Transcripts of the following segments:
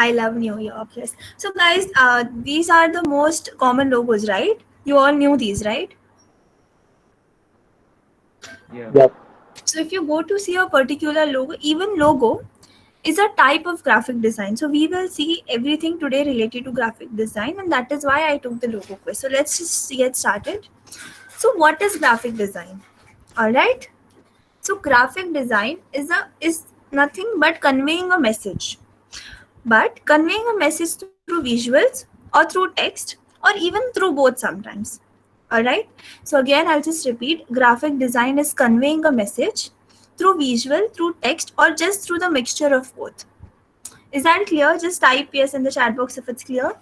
I love New York. Yes. So guys, these are the most common logos, right? You all knew these, right? Yeah. Yep. So if you go to see a particular logo, even logo is a type of graphic design. So we will see everything today related to graphic design, and that is why I took the logo quiz. So let's just get started. So what is graphic design? All right. So graphic design is nothing but conveying a message. But conveying a message through visuals or through text or even through both sometimes. All right. So again, I'll just repeat: graphic design is conveying a message through visual, through text, or just through the mixture of both. Is that clear? Just type yes in the chat box if it's clear.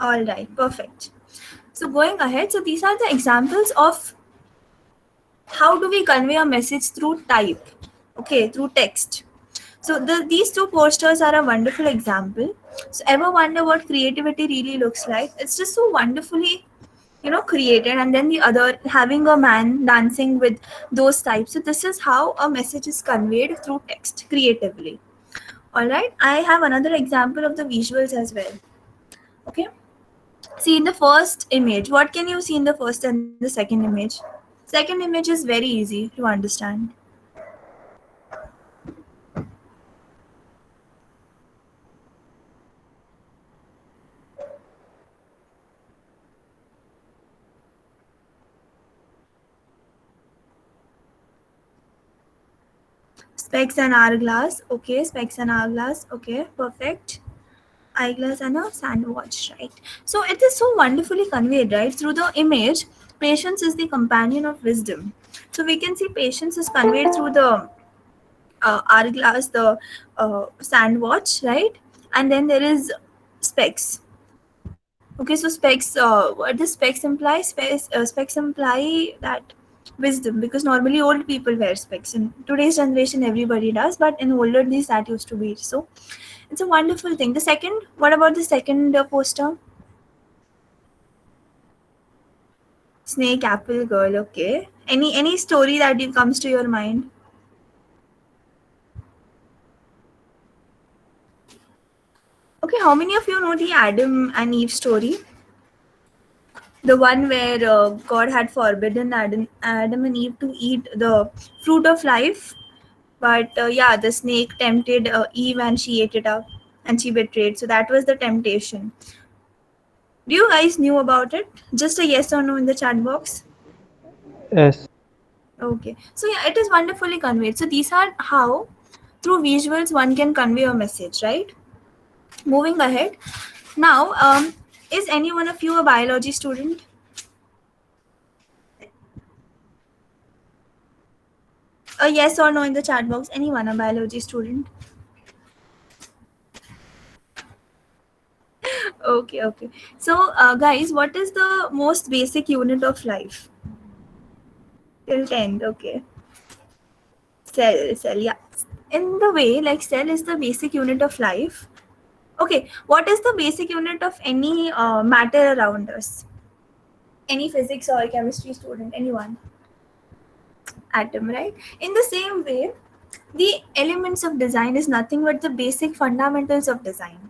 All right, perfect. So going ahead, so these are the examples of how do we convey a message through type, okay, through text. So these two posters are a wonderful example. So ever wonder what creativity really looks like? It's just so wonderfully, created. And then the other, having a man dancing with those types. So this is how a message is conveyed through text creatively. All right, I have another example of the visuals as well. Okay, see in the first image, what can you see in the first and the second image? Second image is very easy to understand. Specs and hourglass. Okay, specs and hourglass. Okay, perfect. Eyeglass and a sandwich, right? So it is so wonderfully conveyed, right? Through the image, patience is the companion of wisdom. So we can see patience is conveyed through the hourglass, the sandwich, right? And then there is specs. Okay, so specs. What does specs imply? Specs imply that wisdom, because normally old people wear specs. In today's generation, everybody does, but in older days, that used to be so. It's a wonderful thing. The second, what about the second poster? Snake apple girl. Okay. Any story that comes to your mind? Okay. How many of you know the Adam and Eve story? The one where God had forbidden Adam and Eve to eat the fruit of life, but yeah, the snake tempted Eve and she ate it up and she betrayed. So that was the temptation. Do you guys knew about it? Just a yes or no in the chat box. Yes. Okay. So yeah, it is wonderfully conveyed. So these are how through visuals one can convey a message, right? Moving ahead. Now, is any one of you a biology student? A yes or no in the chat box. Anyone a biology student? Okay, okay. So, guys, what is the most basic unit of life? Till 10th, okay. Cell, yeah. In the way, like cell is the basic unit of life. Okay, what is the basic unit of any matter around us? Any physics or chemistry student, anyone? Atom, right? In the same way, the elements of design is nothing but the basic fundamentals of design.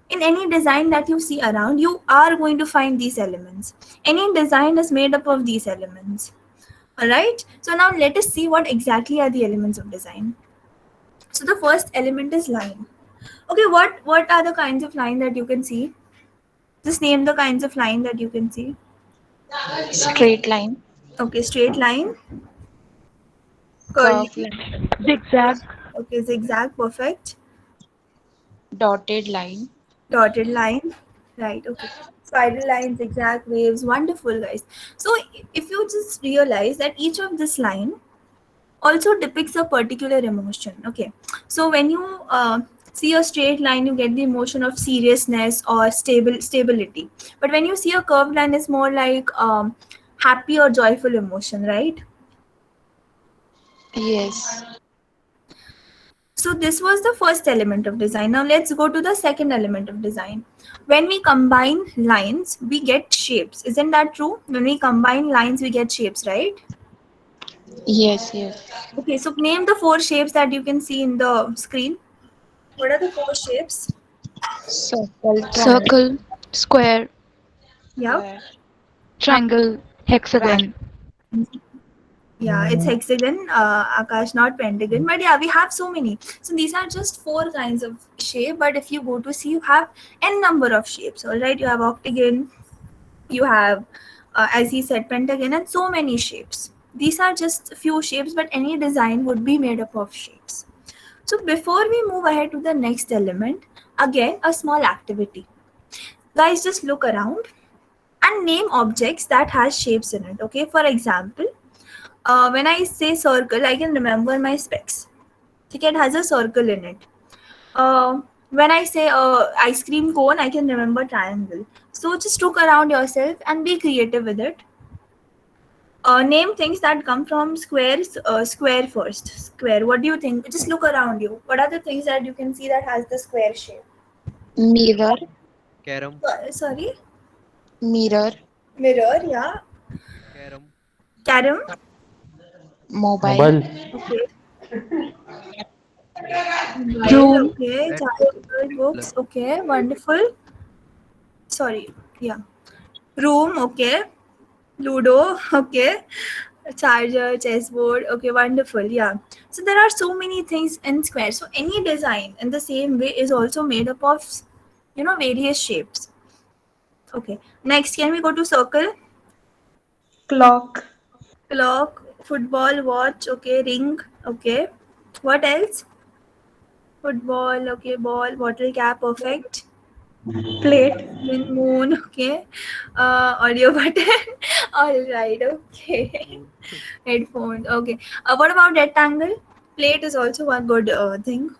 In any design that you see around, you are going to find these elements. Any design is made up of these elements. All right. So now let us see what exactly are the elements of design. So the first element is line. Okay, what are the kinds of line that you can see? Just name the kinds of line that you can see. Straight line, Okay, straight line, curly, curved line, Zigzag. okay, zigzag, perfect, dotted line. dotted line, right? Okay, spiral lines, zigzag, waves, wonderful, guys. So if you just realize that each of this line also depicts a particular emotion. Okay, so when you see a straight line, you get the emotion of seriousness or stability. But when you see a curved line, it's more like happy or joyful emotion, right? Yes. So this was the first element of design. Now let's go to the second element of design. When we combine lines, we get shapes. Isn't that true? When we combine lines, we get shapes, right? Yes, yes. Okay, so name the four shapes that you can see in the screen. What are the four shapes? Circle, Circle, square, Yeah. square, triangle, hexagon. Yeah, it's hexagon, Akash, not pentagon. But yeah, we have so many. So these are just four kinds of shape. But if you go to see, you have n number of shapes. All right, you have octagon, you have, as he said, pentagon, and so many shapes. These are just a few shapes, but any design would be made up of shapes. So before we move ahead to the next element, again a small activity. Guys, just look around and name objects that has shapes in it. Okay, for example, when I say circle, I can remember my specs. Okay, it has a circle in it. When I say ice cream cone, I can remember triangle. So just look around yourself and be creative with it. Name things that come from squares. Square first. Square. What do you think? Just look around you. What are the things that you can see that has the square shape? mirror, Carom, Sorry. mirror, Mirror. Yeah. carom, Carom. mobile, Mobile, Okay. Mobile. room, Okay. red Charger. color, Books. Okay. Wonderful. Sorry. Yeah. Room. Okay. Ludo. Okay. Charger, chessboard. Okay, wonderful. Yeah. So there are so many things in square. So any design in the same way is also made up of, various shapes. Okay. Next, can we go to circle? Clock, Clock, football, watch. Okay, ring. Okay. What else? Football. Okay, ball, bottle cap. Perfect. plate, Moon. Okay. Audio button. All right. Okay. moon, Headphone. Okay. What about rectangle? Plate is also one good thing.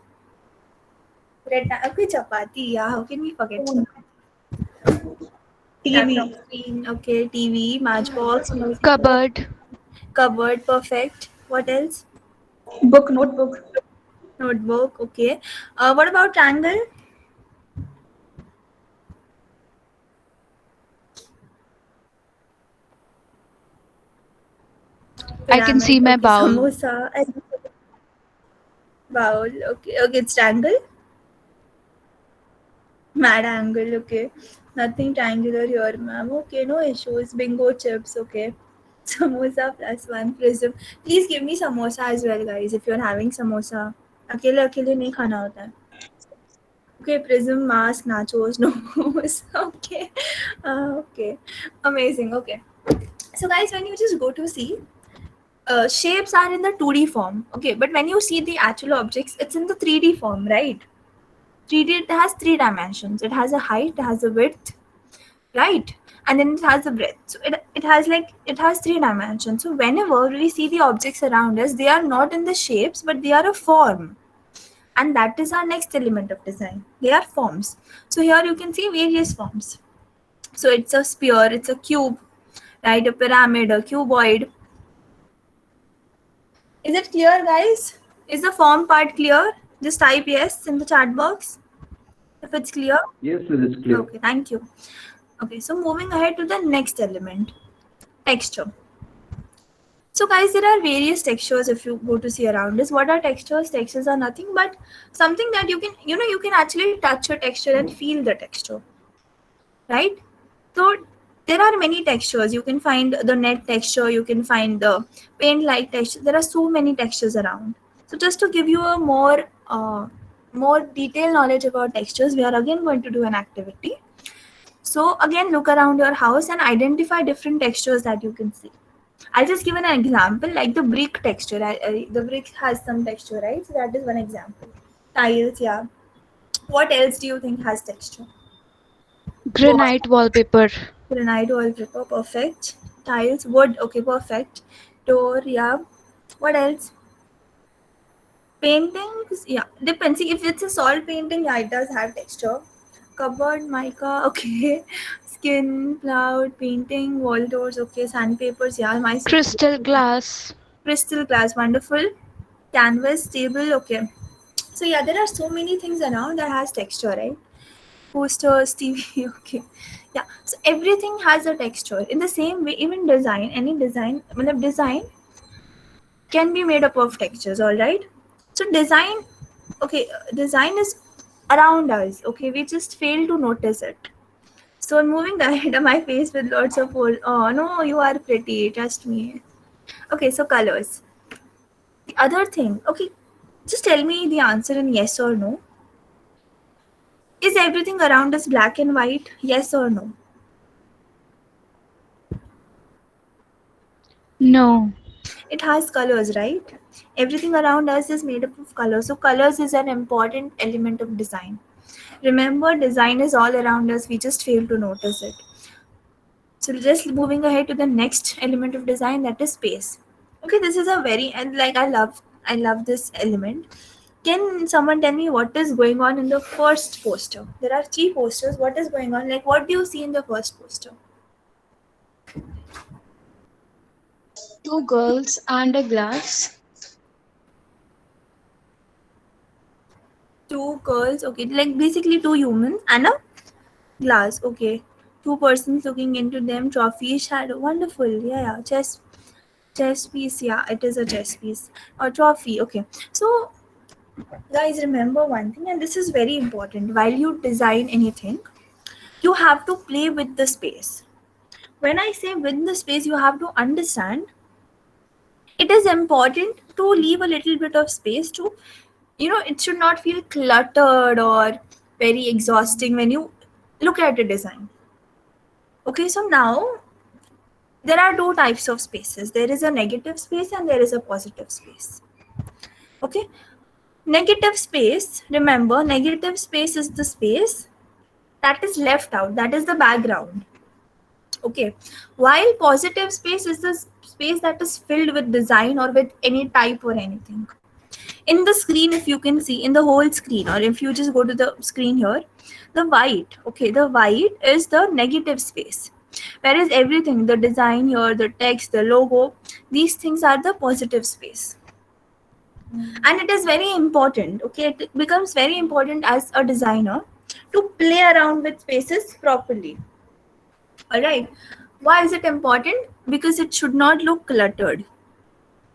Okay, chapati. Yeah, how can we forget spoon, chapati? Laptop TV, screen. Okay, TV, matchbox, music box, cupboard, cupboard. Perfect. What else? book, notebook, Notebook. Okay. What about triangle? I can see Pyramid. my Okay, bowl. samosa. And bowl. Okay. Okay, it's triangle. Mad angle. Okay. Nothing triangular here, ma'am. Okay, no issues. Bingo chips. Okay. Samosa plus one prism. Please give me samosa as well, guys. If you're having samosa, अकेले अकेले नहीं खाना होता है. Okay, prism, mask, nachos, no. Okay, okay, amazing. Okay, so guys, when you just go to see, shapes are in the 2D form. Okay, but when you see the actual objects, it's in the 3D form, right? 3D, it has three dimensions. It has a height, it has a width, right, and then it has a breadth. So it has three dimensions. So whenever we see the objects around us, they are not in the shapes, but they are a form, and that is our next element of design. They are forms. So here you can see various forms. So it's a sphere, it's a cube, right, a pyramid, a cuboid. Is it clear, guys? Is the form part clear? Just type yes in the chat box if it's clear. Yes, it is clear. Okay, thank you. Okay, so moving ahead to the next element, texture. So guys, there are various textures if you go to see around us. What are textures? Textures are nothing but something that you can actually touch a texture and feel the texture, right? So there are many textures. You can find the net texture, you can find the paint-like texture. There are so many textures around. So just to give you a more detailed knowledge about textures, we are again going to do an activity. So again, look around your house and identify different textures that you can see. I'll just give an example, like the brick texture. The brick has some texture, right? So that is one example. Tiles, yeah. What else do you think has texture? Granite wallpaper, Granite wallpaper, perfect. Tiles, wood, okay, perfect. Door, yeah. What else? Paintings, yeah. Depends. See, if it's a salt painting, yeah, it does have texture. Cupboard, mica, okay. Skin, cloud, painting, wall doors, okay. Sandpapers, yeah. My crystal glass, crystal glass, wonderful. Canvas, table, okay. So yeah, there are so many things around that has texture, right? Posters, TV, okay. Yeah, so everything has a texture. In the same way, even design, any design, design can be made up of textures, all right? So design, okay, design is around us, okay? We just fail to notice it. So I'm moving ahead of my face with lots of old, oh no, you are pretty, trust me. Okay, so colors. The other thing, okay, just tell me the answer in yes or no. Is everything around us black and white? Yes or no? No. It has colors, right? Everything around us is made up of colors. So colors is an important element of design. Remember, design is all around us. We just fail to notice it. So just moving ahead to the next element of design, that is space. Okay, this is a very, and like I love this element. Can someone tell me what is going on in the first poster? There are three posters. What is going on? Like, what do you see in the first poster? Two girls and a glass. Two girls, okay, like basically two humans and a glass, okay. Two persons looking into them, trophy, shadow, wonderful. Yeah, chess piece, yeah, it is a chess piece. Or trophy, okay. So guys, remember one thing, and this is very important. While you design anything, you have to play with the space. When I say with the space, you have to understand it is important to leave a little bit of space to, it should not feel cluttered or very exhausting when you look at a design. Okay, so now there are two types of spaces. There is a negative space and there is a positive space. Okay, negative space, remember, negative space is the space that is left out, that is the background. Okay, while positive space is the space that is filled with design or with any type or anything. In the screen, if you can see in the whole screen, or if you just go to the screen here, the white, okay, the white is the negative space, whereas everything, the design here, the text, the logo, these things are the positive space. And it is very important, okay, it becomes very important as a designer to play around with spaces properly. All right, why is it important? Because it should not look cluttered.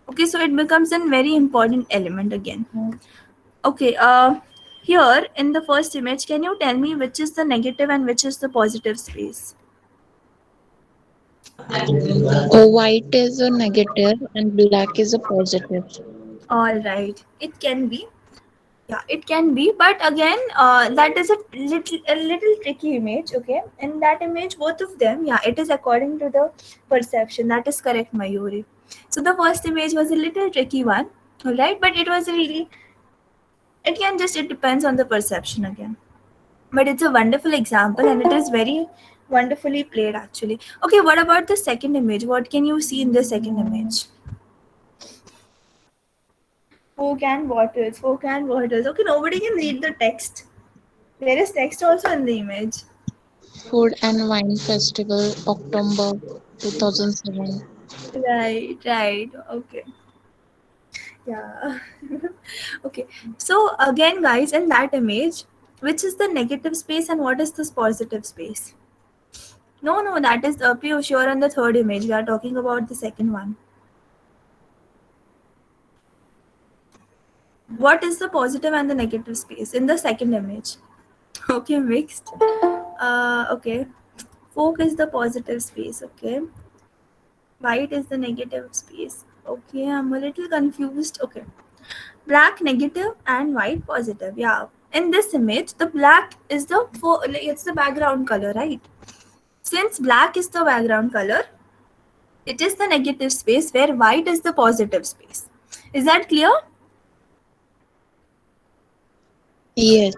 Okay, so it becomes a very important element again. Okay, here in the first image, can you tell me which is the negative and which is the positive space? White is a negative and black is a positive. All right, it can be. Yeah, it can be, but again, that is a little tricky image. Okay, in that image, both of them, yeah, it is according to the perception. That is correct, Mayuri. So the first image was a little tricky one, all right, but it was really. It depends on the perception again. But it's a wonderful example and it is very wonderfully played actually. Okay, what about the second image? What can you see in the second image? Folk and waters. Okay, nobody can read the text. There is text also in the image. Food and Wine Festival, October 2007. Right. Okay. Yeah. Okay. So again, guys, in that image, which is the negative space and what is this positive space? No, that is Piyush, you're on the third image. We are talking about the second one. What is the positive and the negative space in the second image? Okay, mixed. Okay. Folk is the positive space. Okay. White is the negative space. Okay, I'm a little confused. Okay. Black negative and white positive. Yeah. In this image, the black is it's the background color, right? Since black is the background color, it is the negative space where white is the positive space. Is that clear? Yes.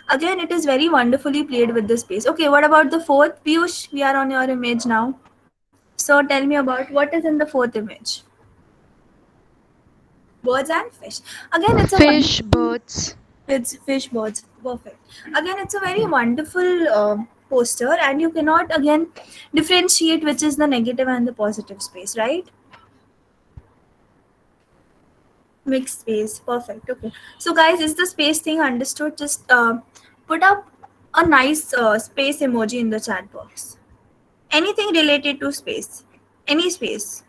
Again, it is very wonderfully played with the space. Okay, what about the fourth? Piyush, we are on your image now. So tell me about what is in the fourth image. Birds and fish. Again, it's a Fish, birds. it's fish, birds. Perfect. Again, it's a very wonderful poster, and you cannot again differentiate which is the negative and the positive space, right? Mixed space. Perfect. Okay. So, guys, is the space thing understood? Just put up a nice space emoji in the chat box. Anything related to space. Any space.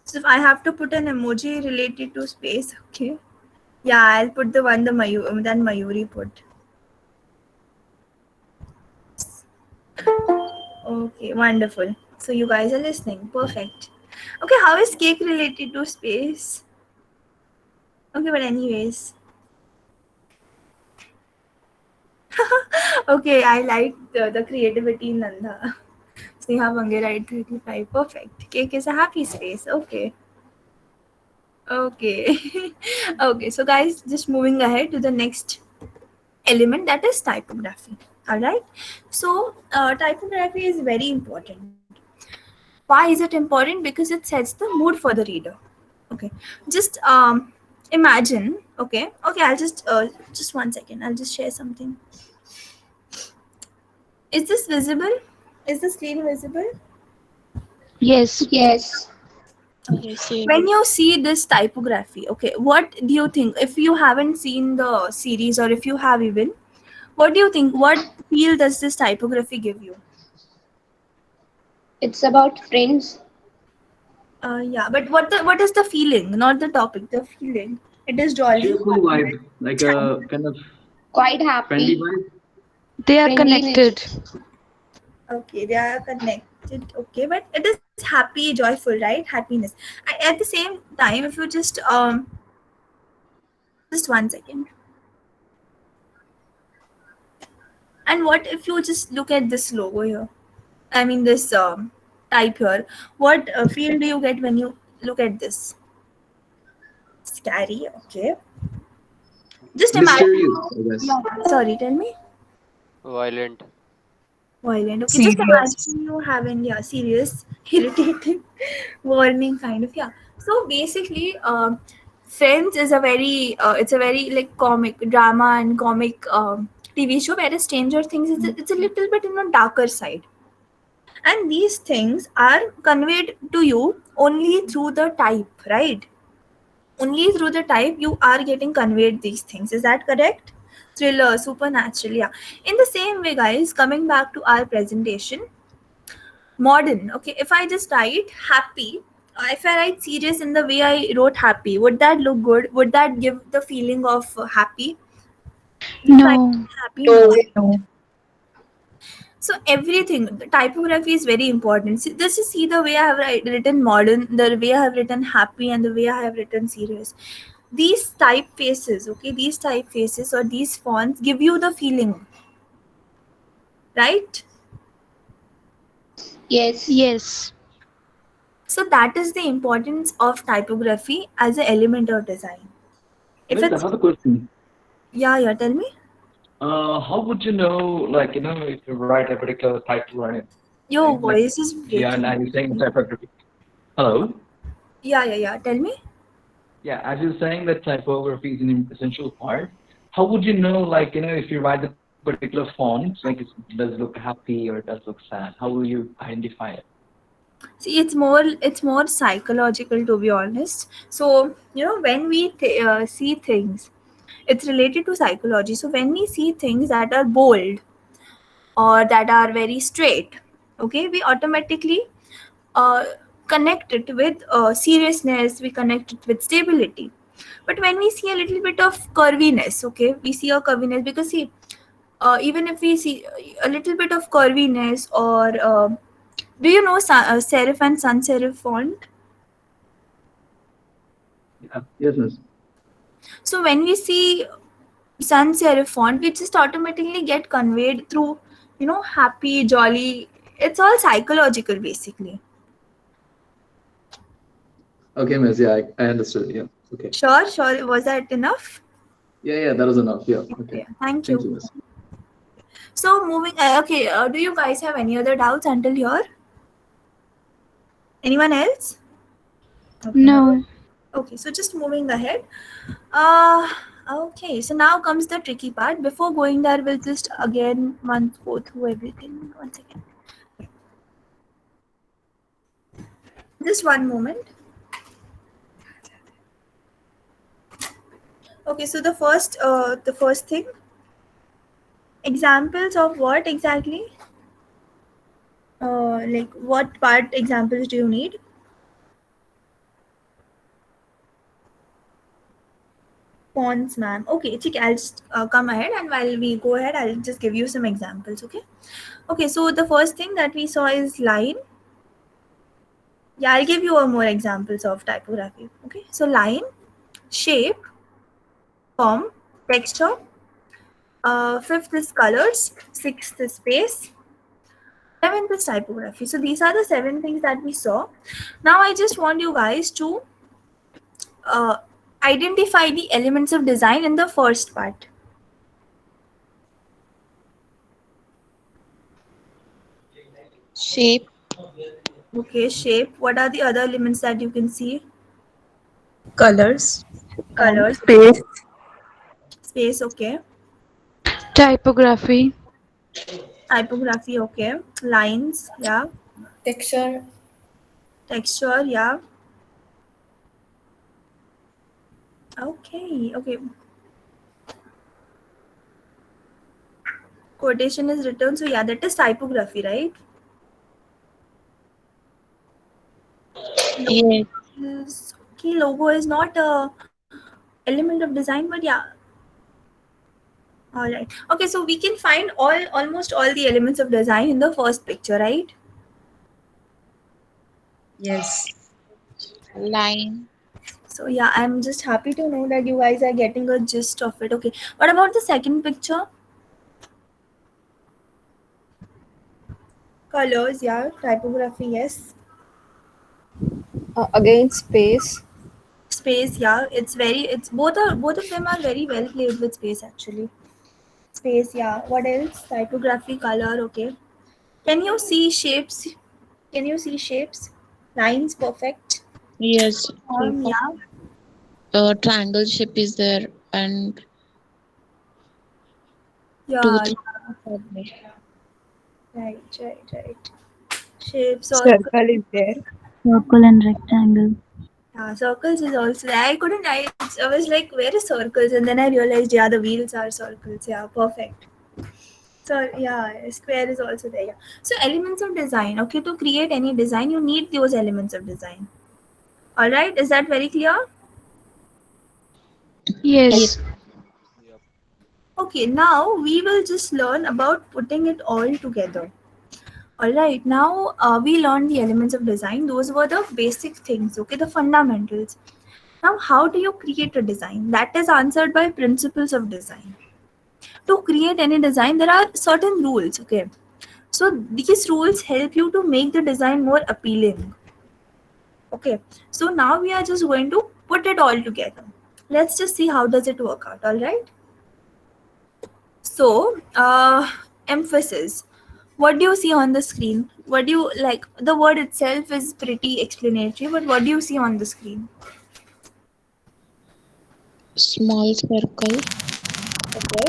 So if I have to put an emoji related to space, okay. Yeah, I'll put the one that Mayuri put. Okay, wonderful. So you guys are listening. Perfect. Okay, how is cake related to space? Okay, but anyways. Okay, I like the creativity in Nanda. Sneha Bangera at 35. Perfect. Cake is a happy space. Okay. Okay. Okay, so guys, just moving ahead to the next element, that is typography. All right. So typography is very important. Why is it important? Because it sets the mood for the reader. Okay, just imagine. Okay, I'll just 1 second, I'll just share something. Is this visible? Is the screen visible? Yes. Yes. Okay. Yes, yes. When you see this typography, okay, what do you think? If you haven't seen the series, or if you have even, what do you think? What feel does this typography give you? It's about friends. Yeah, but what is the feeling? Not the topic, the feeling. It is jolly. Cheerful vibe, like a kind of Quite friendly happy. vibe. They are Friendliness. connected. Okay, they are connected. Okay, but it is happy, joyful, right? Happiness. At the same time, if you just 1 second. And what if you just look at this logo here? I mean, this type here. What feel do you get when you look at this? Scary. Okay. Just imagine. Mysterious, I guess. Yeah. Sorry, tell me. Violent. Violent. Okay, just Serious. imagine you having, yeah, serious, irritating, warning kind of, yeah. So basically, Friends is a very it's a very like comic drama and comic TV show, whereas Stranger Things is it's a little bit in a darker side, and these things are conveyed to you only through the type, right? Only through the type you are getting conveyed these things. Is that correct? Thriller, supernatural, yeah. In the same way, guys, coming back to our presentation, modern. Okay, if I just write happy, if I write serious in the way I wrote happy, would that look good? Would that give the feeling of happy? Just write No. happy, No. no. No. So everything, the typography is very important. See, just to see the way I have written modern, the way I have written happy, and the way I have written serious. These typefaces, okay, these typefaces or these fonts give you the feeling, right? Yes. Yes. So that is the importance of typography as an element of design. If Miss, it's, another question. yeah, tell me. How would you know, like, if you write a particular typewriter, Your right? Like, voice is yeah, and breaking. you're saying typography. Hello? Yeah. Tell me. Yeah, as you're saying that typography is an essential part, how would you know, like, if you write a particular font, like, it does look happy or it does look sad? How will you identify it? See, it's more psychological, to be honest. So when we see things, it's related to psychology. So when we see things that are bold or that are very straight, okay, we automatically uh, connect it with seriousness. We connect it with stability. But when we see a little bit of curviness, okay, we see a curviness because see, even if we see a little bit of curviness, or do you know serif and sans serif font? Yeah. Yes, miss. So when we see sans serif font, we just automatically get conveyed through happy, jolly. It's all psychological, basically. Okay, miss. Yeah, I understood. Yeah. Okay. Sure, was that enough? Yeah, that was enough. Yeah. Okay. Okay, thank Thank you. you, miss. So moving, okay, do you guys have any other doubts until here? Anyone else? Okay, no. No. Okay, so just moving ahead. Uh, okay, so now comes the tricky part. Before going there, we'll just again once go through everything. 1 second. Just one moment. Okay, so the first thing, examples of what exactly? Like what part examples do you need? Fonts, ma'am. Okay, ठीक है, I'll just come ahead, and while we go ahead, I'll just give you some examples, okay? Okay, so the first thing that we saw is line. Yeah, I'll give you more examples of typography, okay? So line, shape, form, texture. Fifth is colors. Sixth is space. Seventh is typography. So these are the 7 things that we saw. Now I just want you guys to uh, identify the elements of design in the first part. Shape, Okay, shape. What are the other elements that you can see? Colors. Colors. Space. Space, okay. Typography. Typography, okay. Lines, yeah. Texture. Texture, yeah. Okay, okay. Quotation is written, so yeah, that is typography, right? yes, Okay, logo is not a element of design, but yeah. All right. Okay, so we can find almost all the elements of design in the first picture, right? Yes. line, So yeah, I'm just happy to know that you guys are getting a gist of it. Okay. What about the second picture? Colors, yeah. Typography, yes. Again, space. Space, yeah. It's both of them are very well played with space actually. Space, yeah. What else? Typography, color, okay. Can you see shapes? Can you see shapes? Lines, perfect. yes. Yeah. Triangle shape is there and two, Yeah, three. right. Shapes, circle. Circle is there. Circle and rectangle. Yeah, circles is also there. I was like, where is circles? And then I realized, yeah, the wheels are circles. Yeah, perfect. So, yeah, square is also there. Yeah. So, elements of design. Okay, to create any design, you need those elements of design. All right, is that very clear? Yes. Yep. Okay, now we will just learn about putting it all together. All right, now we learned the elements of design. Those were the basic things, okay, the fundamentals. Now, how do you create a design? That is answered by principles of design. To create any design, there are certain rules, okay? So these rules help you to make the design more appealing. Okay, so now we are just going to put it all together. Let's just see how does it work out, all right? So, emphasis. What do you see on the screen? What do you like? The word itself is pretty explanatory, but what do you see on the screen? Small circle, Okay.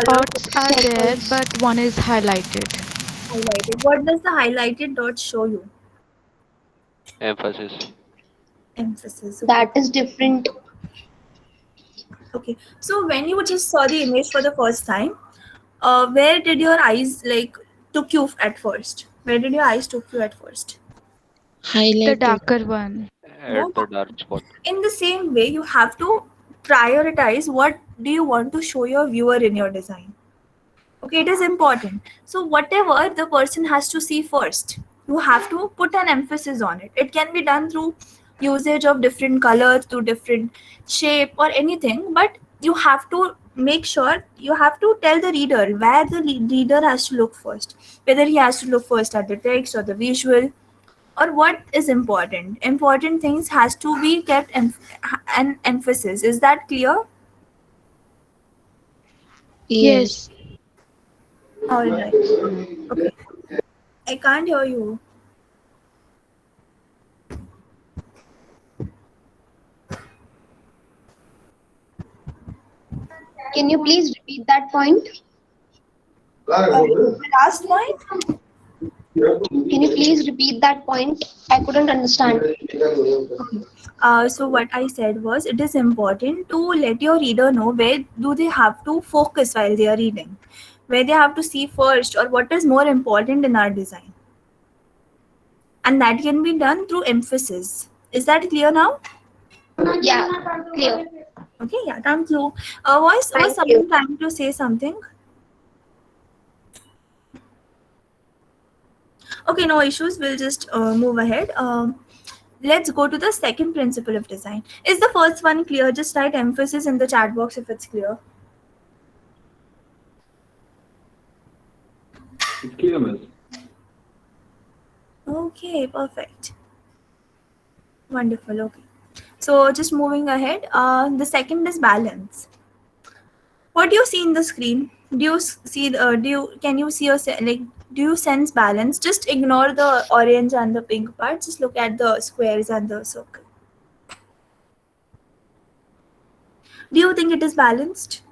Dots are there, but one is highlighted. Highlighted. What does the highlighted dot show you? Emphasis. Emphasis. Okay. That is different. Okay. So when you just saw the image for the first time, where did your eyes like took you at first? Where did your eyes took you at first? The highlighted, darker one. No. At the dark spot. In the same way, you have to prioritize what do you want to show your viewer in your design. Okay, it is important. So whatever the person has to see first, you have to put an emphasis on it. It can be done through usage of different colors, through different shape or anything, but you have to make sure you have to tell the reader where the reader has to look first, whether he has to look first at the text or the visual, or what is important things has to be kept an emphasis. Is that clear? yes. All right. Okay, I can't hear you. Can you please repeat that point? The last point. Can you please repeat that point? I couldn't understand. So what I said was it is important to let your reader know where do they have to focus while they are reading, where they have to see first, or what is more important in our design, and that can be done through emphasis. Is that clear now? Yeah, clear. Okay, yeah, thank you. Was Thank someone you. trying to say something? Okay, no issues. We'll just move ahead. Let's go to the second principle of design. Is the first one clear? Just write emphasis in the chat box if it's clear. It's clear, miss. Okay, perfect. Wonderful. Okay. So just moving ahead. The second is balance. What do you see in the screen? Do you see the? Can you see like? Do you sense balance? Just ignore the orange and the pink part. Just look at the squares and the circle. Do you think it is balanced?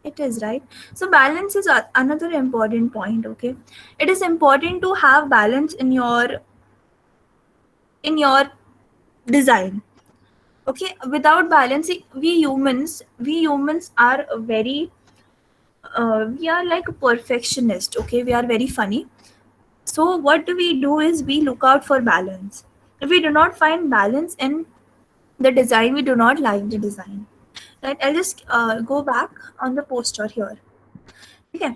It is, right? So balance is another important point. Okay, it is important to have balance in your design. Okay, without balance, we humans are very we are like a perfectionist. Okay, we are very funny. So what do we do is we look out for balance. If we do not find balance in the design, we do not like the design. Right? I'll just go back on the poster here. Okay.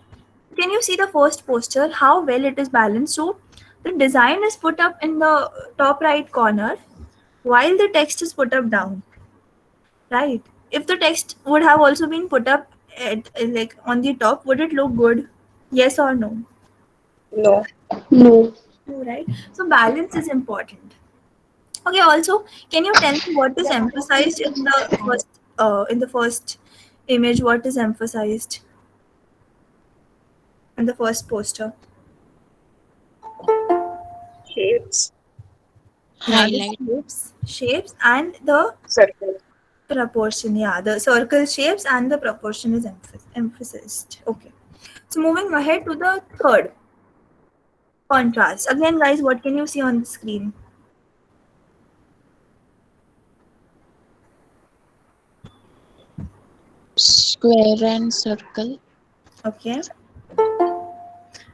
Can you see the first poster? How well it is balanced? So the design is put up in the top right corner, while the text is put up down. Right? If the text would have also been put up at, like on the top, would it look good? Yes or no? No. No. No, right? So balance is important. Okay. Also, can you tell me what is emphasized in the first image? What is emphasized in the first poster? Shapes. Yeah, the Highlight. shapes, and the Circle. proportion. Yeah, the circle shapes and the proportion is emphasized. Okay. So moving ahead to the third, contrast. Again, guys, what can you see on the screen? Square and circle. Okay.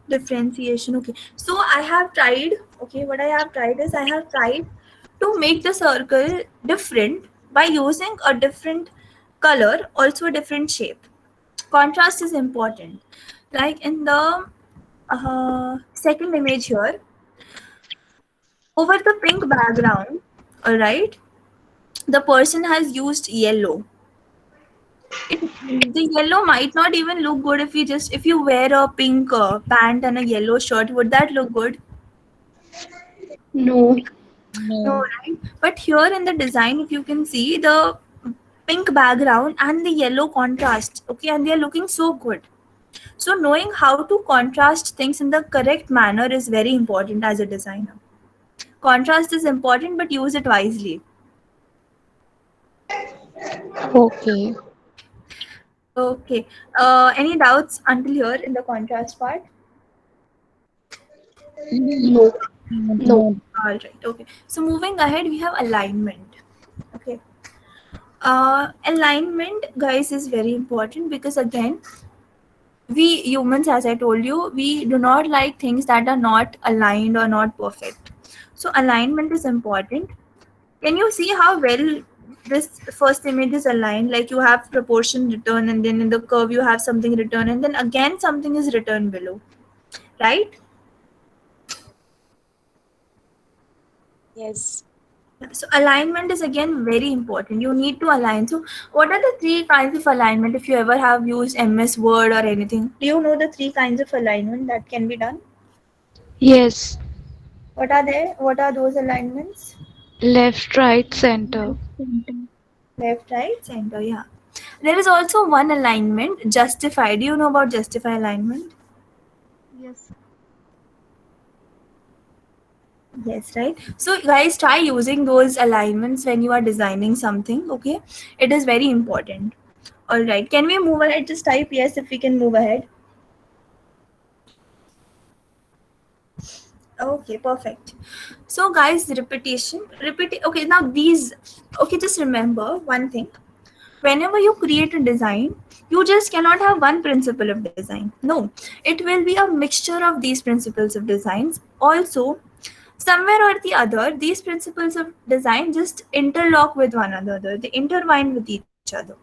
Differentiation. Okay. So I have tried. Okay, what I have tried is I have tried to make the circle different by using a different color, also a different shape. Contrast is important. Like in the second image here, over the pink background, all right, the person has used yellow. The yellow might not even look good if you wear a pink pant and a yellow shirt. Would that look good? No. No, No. right? But here in the design, if you can see the pink background and the yellow contrast, okay, and they are looking so good. So knowing how to contrast things in the correct manner is very important as a designer. Contrast is important, but use it wisely. Okay. Okay. Any doubts until here in the contrast part? No. No. All right. Okay. So moving ahead, we have alignment. Okay. Alignment, guys, is very important because again, we humans, as I told you, we do not like things that are not aligned or not perfect. So alignment is important. Can you see how well this first image is aligned? Like you have proportion written, and then in the curve you have something written, and then again something is written below, right? Yes. So alignment is again very important. You need to align. So what are the three kinds of alignment? If you ever have used MS Word or anything, do you know the three kinds of alignment that can be done? Yes. What are they? What are those alignments? Left, right, center. Left, right, center. Yeah. There is also one alignment, justify. Do you know about justify alignment? Yes. Yes, right. So guys, try using those alignments when you are designing something. Okay, it is very important. All right. Can we move ahead? Just type yes if we can move ahead. Okay, perfect. So guys, repetition. Repeat. Okay, now these. Okay, just remember one thing. Whenever you create a design, you just cannot have one principle of design. No, it will be a mixture of these principles of designs. Also, somewhere or the other, these principles of design just interlock with one another. They intertwine with each each other.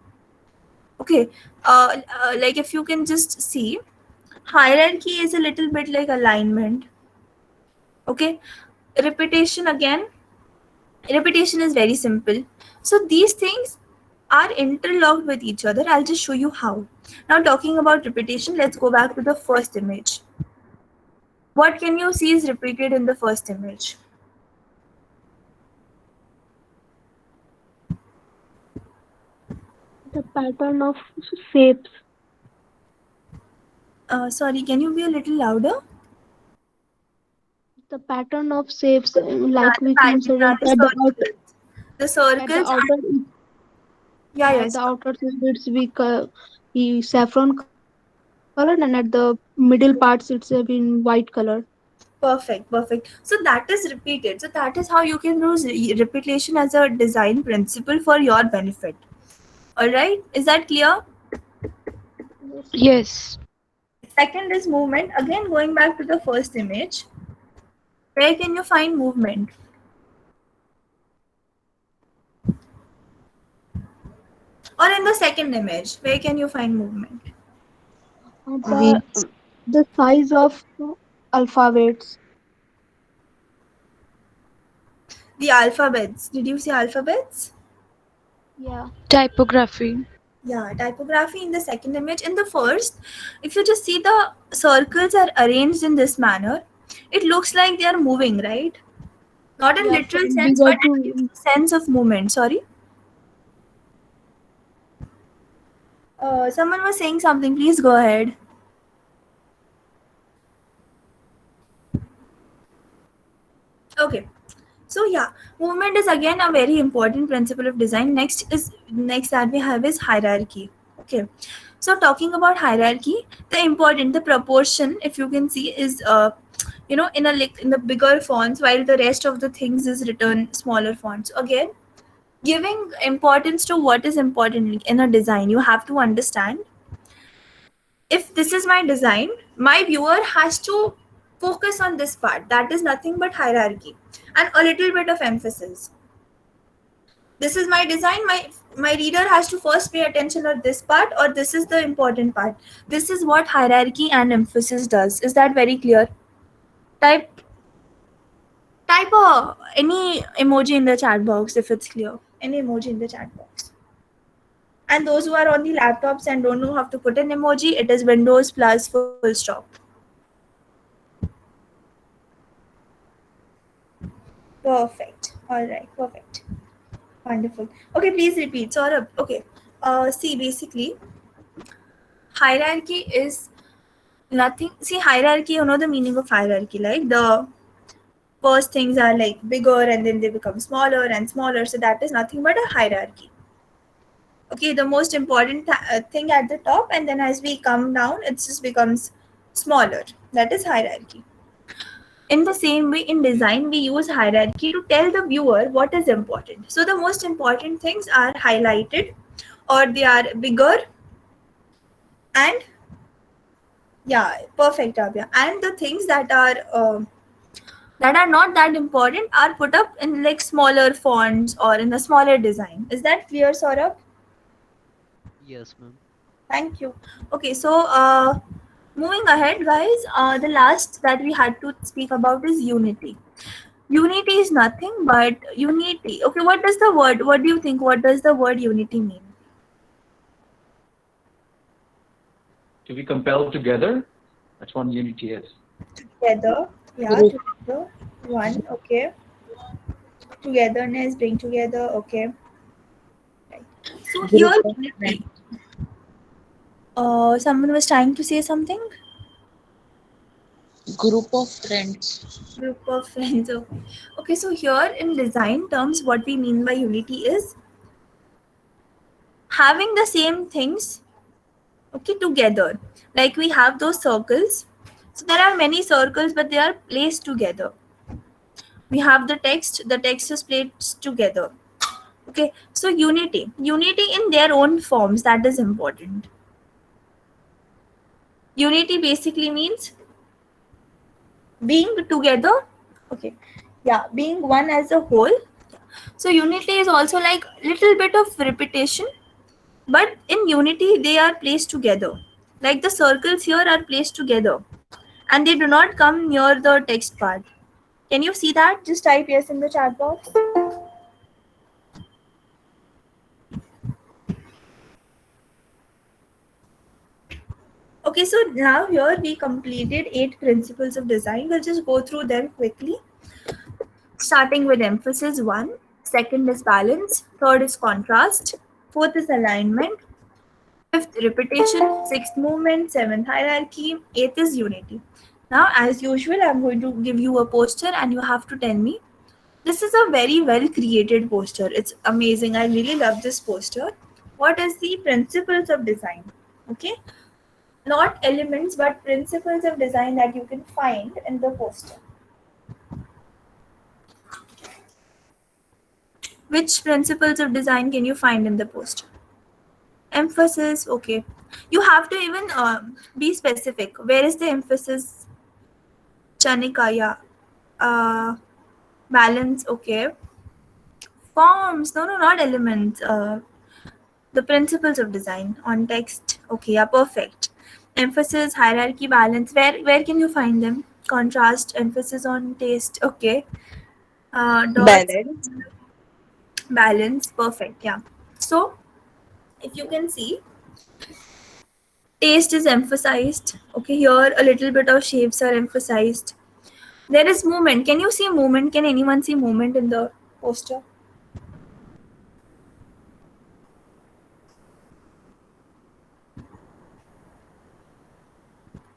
Okay, like if you can just see, hierarchy is a little bit like alignment. Okay, repetition again. Repetition is very simple. So these things are interlocked with each other. I'll just show you how. Now talking about repetition, let's go back to the first image. What can you see is repeated in the first image? The pattern of shapes. Sorry, can you be a little louder? The pattern of shapes, like we Yeah, consider the that the outer, circles. The at the circles are, outer, yeah, at yes. the outer surface we saffron color, and at the middle parts it's in white color. Perfect, perfect. So that is repeated. So that is how you can use repetition as a design principle for your benefit. All right, is that clear? Yes. Second is movement. Again, going back to the first image, where can you find movement? Or in the second image, where can you find movement? The size of alphabets. The alphabets. Did you see alphabets? Yeah. Typography. Yeah, typography in the second image. In the first, if you just see the circles are arranged in this manner, it looks like they are moving, right? Not in Yeah, literal from sense, bigger but it gives to a sense of movement. Sorry. Someone was saying something. Please go ahead. Okay. So yeah, movement is again a very important principle of design. Next that we have is hierarchy. Okay. So talking about hierarchy, the proportion, if you can see, is in the bigger fonts, while the rest of the things is written smaller fonts. Again, giving importance to what is important in a design, you have to understand, if this is my design, my viewer has to focus on this part. That is nothing but hierarchy and a little bit of emphasis. This is my design. My reader has to first pay attention on this part, or this is the important part. This is what hierarchy and emphasis does. Is that very clear? Type any emoji in the chat box if it's clear. Any emoji in the chat box. And those who are on the laptops and don't know how to put an emoji, it is Windows plus full stop. Perfect. All right. Perfect. Wonderful. Okay, please repeat. Saurabh. Okay. See, basically, hierarchy is nothing. See, hierarchy, you know the meaning of hierarchy, like the first things are like bigger and then they become smaller and smaller. So that is nothing but a hierarchy. Okay, the most important thing at the top, and then as we come down, it just becomes smaller. That is hierarchy. In the same way, in design, we use hierarchy to tell the viewer what is important. So the most important things are highlighted, or they are bigger, and yeah, perfect, Abhya. And the things that are not that important are put up in like smaller fonts or in a smaller design. Is that clear, Saurabh? Yes, ma'am. Thank you. Okay, so moving ahead, guys, the last that we had to speak about is unity. Unity is nothing but unity. Okay, what do you think? What does the word unity mean? To be compelled together, that's what unity is. Together, yeah, Group. together, one, okay. Togetherness, bring together, okay. Right. So here, Group of unity. Someone was trying to say something. Group of friends. Group of friends. Okay. Okay, so here in design terms, what we mean by unity is having the same things, okay, together. Like we have those circles. So there are many circles, but they are placed together. We have the text is placed together. Okay, so unity in their own forms, that is important. Unity basically means being together. Okay, yeah, being one as a whole. So unity is also like little bit of repetition, But in Unity, they are placed together. Like the circles here are placed together, and they do not come near the text part. Can you see that? Just type yes in the chat box. Okay, so now here we completed 8 principles of design. We'll just go through them quickly. Starting with emphasis 1, second is balance, third is contrast, fourth is alignment, fifth repetition, sixth movement, seventh hierarchy, eighth is unity. Now, as usual, I'm going to give you a poster and you have to tell me. This is a very well created poster. It's amazing. I really love this poster. What is the principles of design? Okay, not elements but principles of design that you can find in the poster. Which principles of design can you find in the poster? Emphasis, okay. You have to even be specific. Where is the emphasis? Chanikaya. Balance, okay. Forms, no, not elements. The principles of design on text, okay, yeah, perfect. Emphasis, hierarchy, balance. Where can you find them? Contrast, emphasis on taste, okay. Dots, balance, perfect, yeah. So if you can see, taste is emphasized, okay. Here a little bit of shapes are emphasized. There is movement. Can you see movement? Can anyone see movement in the poster?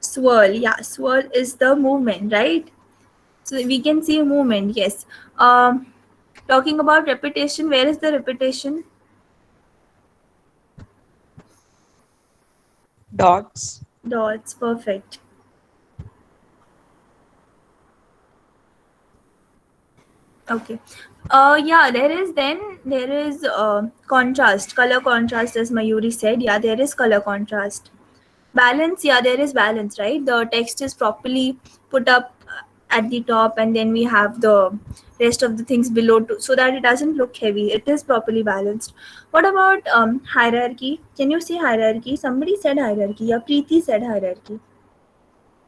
Swirl, yeah, swirl is the movement, right? So we can see movement, yes. Talking about repetition, where is the repetition? Dots. Dots, perfect. Okay. Yeah, there is contrast, color contrast, as Mayuri said. Yeah, there is color contrast. Balance, yeah, there is balance, right? The text is properly put up at the top, and then we have the rest of the things below so that it doesn't look heavy. It is properly balanced. What about hierarchy? Can you see hierarchy? Somebody said hierarchy. Yeah, Preeti said hierarchy.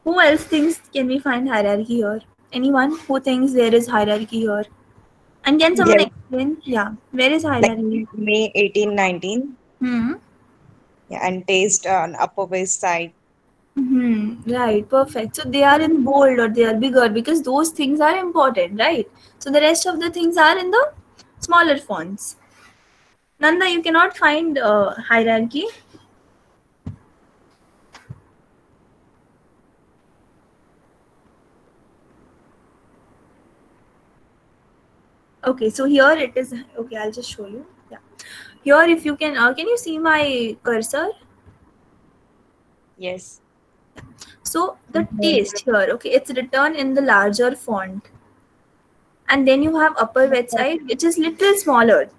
Who else thinks can we find hierarchy here? Anyone who thinks there is hierarchy here? And can someone Yes. explain? Yeah, where is Like hierarchy? May 1819. Hmm. Yeah, and taste on upper west side. Right, perfect. So they are in bold or they are bigger because those things are important, right? So the rest of the things are in the smaller fonts. Nanda, you cannot find hierarchy. Okay, so here it is. Okay, I'll just show you. Yeah, here if you can you see my cursor? Yes. So the taste here, okay, it's written in the larger font, and then you have upper website which is little smaller,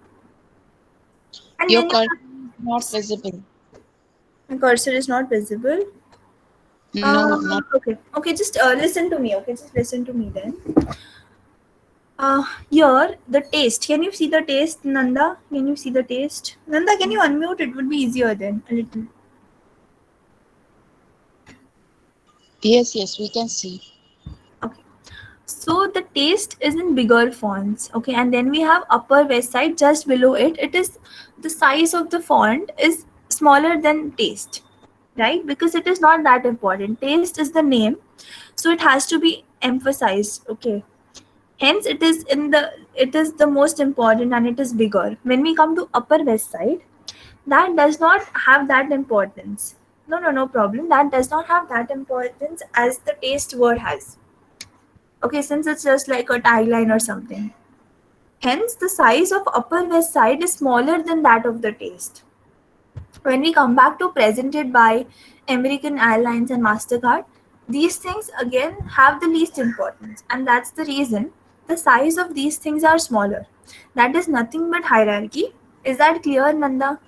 and Your then you cursor is not visible. have, cursor is not visible. No, not. Okay, just listen to me. Okay, just listen to me then. Here the taste. Can you see the taste, Nanda? Can you see the taste? Nanda, can you unmute? It would be easier then a little. Yes, we can see. Okay. So the taste is in bigger fonts. Okay, and then we have upper west side just below it. It is the size of the font is smaller than taste, right? Because it is not that important. Taste is the name, so it has to be emphasized. Okay. Hence, it is the most important and it is bigger. When we come to upper west side, that does not have that importance. No problem. That does not have that importance as the taste word has. Okay, since it's just like a tagline or something. Hence, the size of upper west side is smaller than that of the taste. When we come back to presented by American Airlines and MasterCard, these things again have the least importance, and that's the reason the size of these things are smaller. That is nothing but hierarchy. Is that clear, Nanda?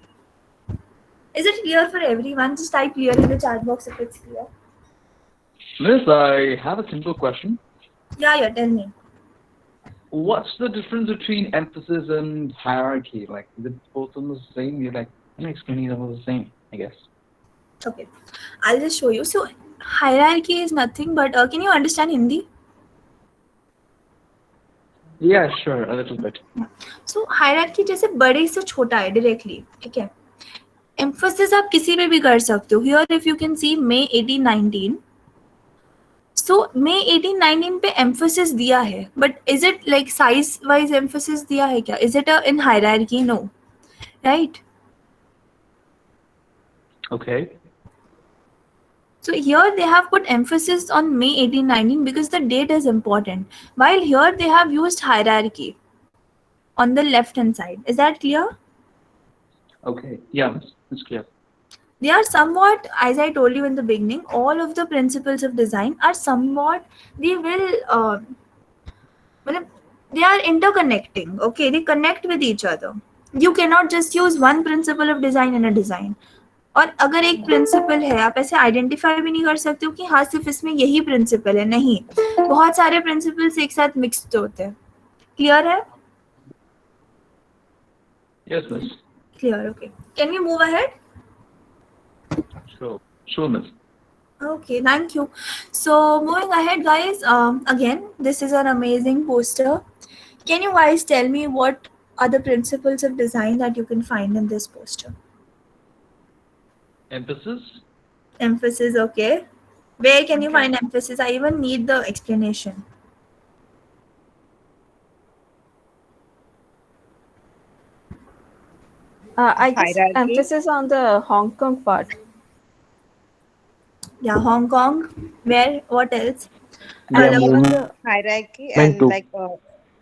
Is it clear for everyone? Just type clear in the chat box if it's clear. Miss, I have a simple question. Yeah, tell me. What's the difference between emphasis and hierarchy? Like, is it both on the same? You're like, I'm explaining about the same, I guess. Okay, I'll just show you. So hierarchy is nothing but can you understand Hindi? Yeah, sure, a little bit. So hierarchy जैसे बड़े से छोटा है directly, ठीक है? Emphasis आप किसी पे भी कर सकते हो. Here if you can see May 1819. So May 1819 पे emphasis दिया है, but is it like size wise emphasis दिया है क्या? Is it in hierarchy? No, right? Okay. So here they have put emphasis on May 1819 because the date is important. While here they have used hierarchy on the left hand side. Is that clear? Okay. Yeah, it's clear. They are somewhat, as I told you in the beginning, all of the principles of design are somewhat, they will, they are interconnecting, okay? They connect with each other. You cannot just use one principle of design in a design. और अगर एक principal है आप ऐसे identify भी नहीं कर सकते हो कि हाँ सिर्फ इसमें यही प्रिंसिपल है, नहीं, बहुत सारे प्रिंसिपल्स एक साथ मिक्स होते हैं. क्लियर है? Yes, miss. Clear, okay. Can you move ahead? Sure. Sure, miss. Okay, thank you. So moving ahead, guys, again, this is an amazing poster. Can you guys tell me what are the principles of design that you can find in this poster? Emphasis? Emphasis, okay. Where can you find emphasis? I even need the explanation. I guess Hierarchy. emphasis on the Hong Kong part. Yeah, Hong Kong. Where? What else? Yeah, And Even movement. the Hierarchy Meant and to. like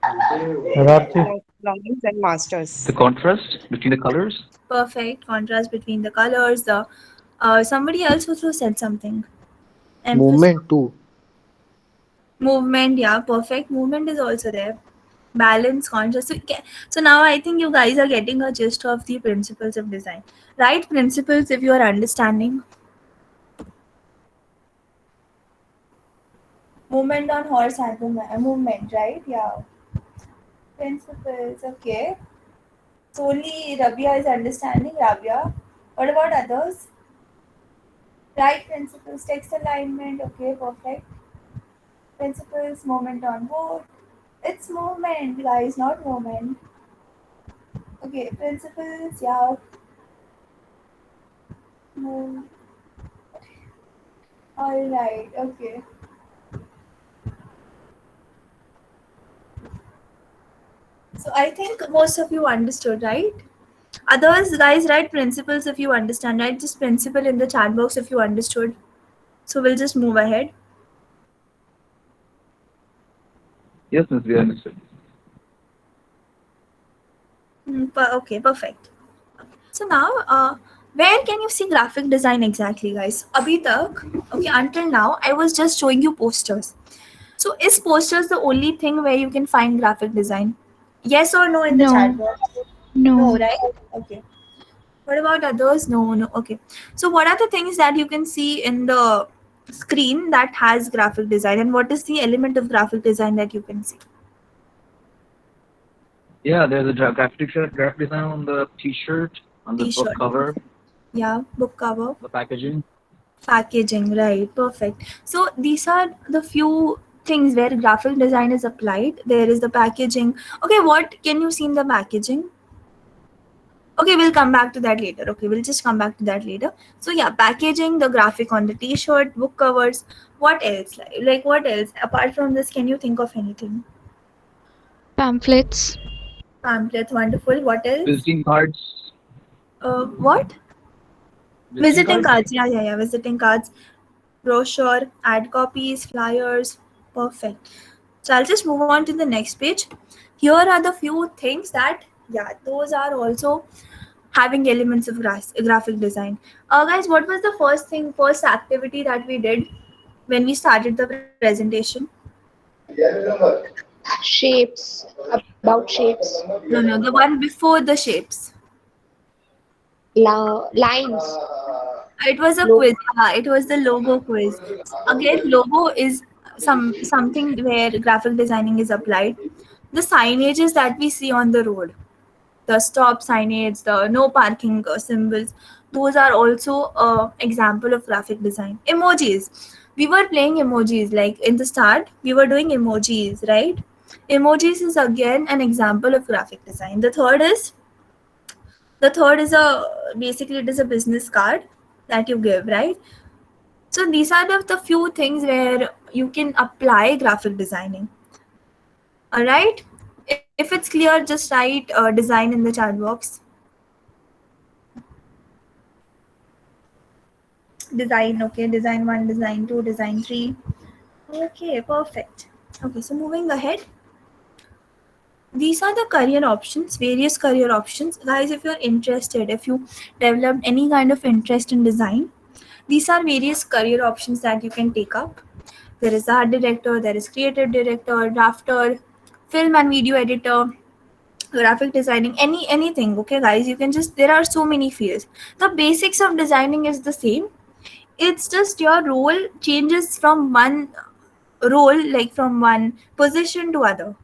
Hierarchy. belongings and masters. The contrast between the colors? perfect contrast between the colors. The somebody else also said something. Emphasis. Movement too. Movement, yeah, perfect. Movement is also there. Balance, contrast. So now I think you guys are getting a gist of the principles of design. Right principles if you are understanding. Movement on horse had the movement, right? Yeah. Principles, okay. So only Rabia is understanding. Rabia. What about others? Right principles, text alignment, okay, perfect. Principles, moment on board. It's movement, guys, not moment. Okay, principles, yeah. Move. All right, okay. So I think most of you understood, right? Others, guys, write principles if you understand, right? Just principle in the chat box if you understood. So we'll just move ahead. Yes, miss, we understood. Okay, perfect. So now, where can you see graphic design exactly, guys? Abhi tak, okay, until now, I was just showing you posters. So is posters the only thing where you can find graphic design? Yes or no in the No. chat box? No. No, right? Okay. What about others? No, no. Okay. So what are the things that you can see in the screen that has graphic design, and what is the element of graphic design that you can see? Yeah, there's a graphic design on the t-shirt, on the book T-shirt. cover, Yeah, book cover. the packaging. Packaging, right, perfect. So these are the few things where graphic design is applied. There is the packaging. Okay, what can you see in the packaging? Okay, we'll come back to that later. Okay, we'll just come back to that later. So yeah, packaging, the graphic on the t-shirt, book covers. What else? Like what else? Apart from this, can you think of anything? Pamphlets. Pamphlets, wonderful. What else? Visiting cards. What? Visiting cards. Yeah. Visiting cards, brochure, ad copies, flyers. Perfect. So I'll just move on to the next page. Here are the few things that, yeah, those are also having elements of graphic design. Guys, what was the first activity that we did when we started the presentation? Shapes, about shapes, No, the one before the shapes. lines. It was a quiz. It was the logo quiz. Again, logo is something where graphic designing is applied. The signages that we see on the road. the stop signage, the no parking symbols, those are also example of graphic design. Emojis. We were playing emojis, like in the start, we were doing emojis, right? Emojis is again an example of graphic design. The third is a basically it is a business card that you give, right? So these are the few things where you can apply graphic designing. All right. If it's clear, just write design in the chat box. Design, okay. Design 1, design 2, design 3. Okay, perfect. Okay, so moving ahead. These are the career options, various career options. Guys, if you're interested, if you developed any kind of interest in design, these are various career options that you can take up. There is art director, there is creative director, drafter, film and video editor, graphic designing, anything. Okay, guys, you can just, there are so many fields. The basics of designing is the same. It's just your role changes from one role, like from one position to other.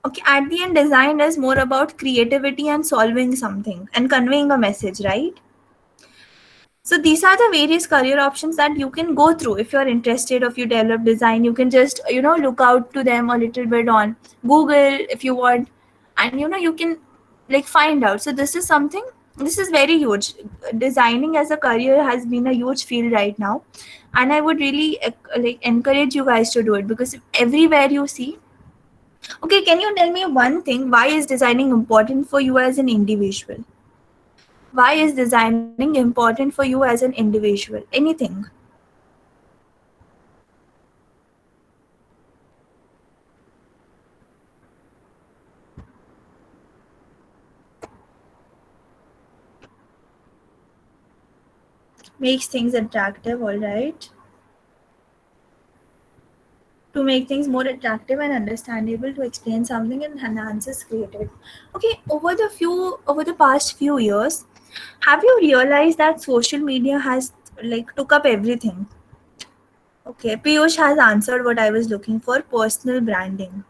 Okay, at the end, design is more about creativity and solving something and conveying a message, right? So these are the various career options that you can go through. If you're interested, if you develop design, you can just, look out to them a little bit on Google if you want, and you can like find out. So this is very huge. Designing as a career has been a huge field right now, and I would really like encourage you guys to do it, because everywhere you see. Okay, can you tell me one thing? Why is designing important for you as an individual? Why is designing important for you as an individual? Anything? Makes things attractive, all right. To make things more attractive and understandable, to explain something and enhances creativity. Okay, over the past few years, have you realized that social media has like took up everything? Okay, Piyush has answered what I was looking for, personal branding.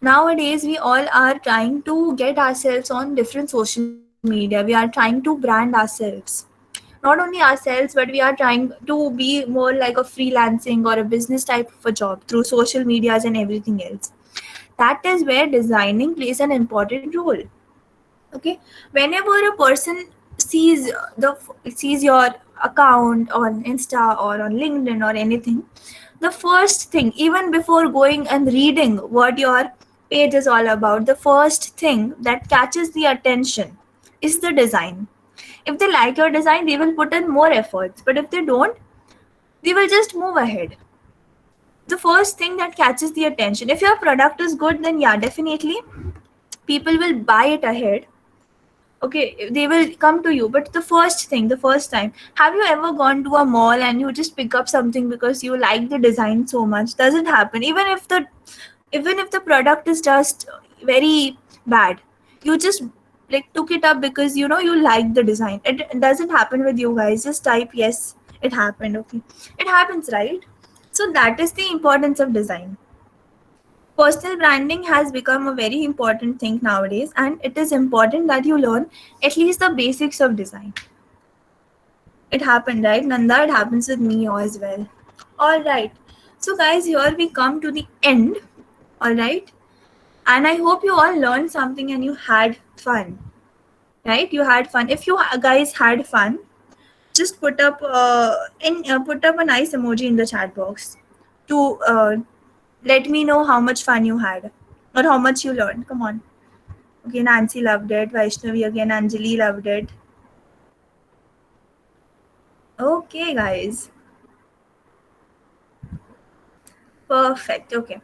Nowadays, we all are trying to get ourselves on different social media. We are trying to brand ourselves. Not only ourselves, but we are trying to be more like a freelancing or a business type of a job through social medias and everything else. That is where designing plays an important role. Okay, whenever a person sees your account on Insta or on LinkedIn or anything, the first thing, even before going and reading what your page is all about, the first thing that catches the attention is the design. If they like your design, they will put in more efforts, but if they don't, they will just move ahead. The first thing that catches the attention, if your product is good, then yeah, definitely people will buy it ahead. Okay, they will come to you. But the first time, have you ever gone to a mall and you just pick up something because you like the design so much? Doesn't happen. Even if the product is just very bad, you just like took it up because you like the design. It doesn't happen with you guys. Just type yes, it happened. Okay, it happens, right? So that is the importance of design. Personal branding has become a very important thing nowadays, and it is important that you learn at least the basics of design. It happened, right, Nanda? It happens with me as well. All right. So guys, here we come to the end. All right. And I hope you all learned something and you had fun. Right? You had fun. If you guys had fun, just put up a nice emoji in the chat box to let me know how much fun you had or how much you learned. Come on. Okay, Nancy loved it. Vaishnavi again. Anjali loved it. Okay, guys. Perfect. Okay.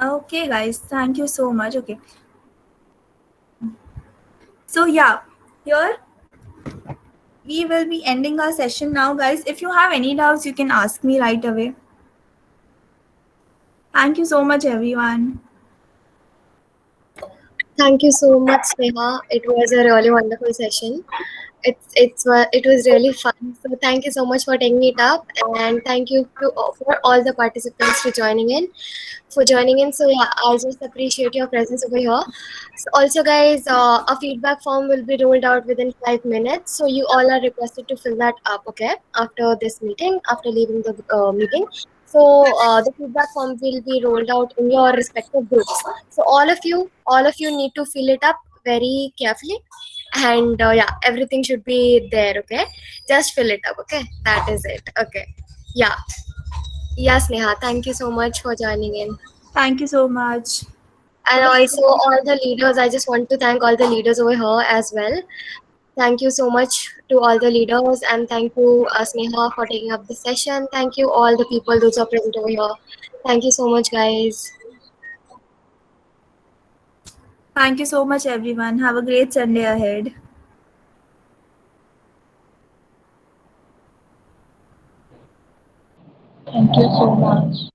Okay, guys. Thank you so much. Okay. So, yeah. Here we will be ending our session now, guys. If you have any doubts, you can ask me right away. Thank you so much, everyone. Thank you so much, Sneha. It was a really wonderful session. it was really fun. So thank you so much for taking it up, and thank you to for all the participants for joining in. So yeah, I just appreciate your presence over here. So also, guys, a feedback form will be rolled out within 5 minutes. So you all are requested to fill that up, okay? After this meeting, after leaving the meeting. So the feedback form will be rolled out in your respective groups. So all of you need to fill it up very carefully, and yeah, everything should be there, okay? Just fill it up, okay? That is it, okay? Yeah, yes, Neha. Thank you so much for joining in. Thank you so much. And also all the leaders, I just want to thank all the leaders over here as well. Thank you so much to all the leaders, and thank you, Sneha, for taking up the session. Thank you all the people those are present over here. Thank you so much, guys. Thank you so much, everyone. Have a great Sunday ahead. Thank you so much.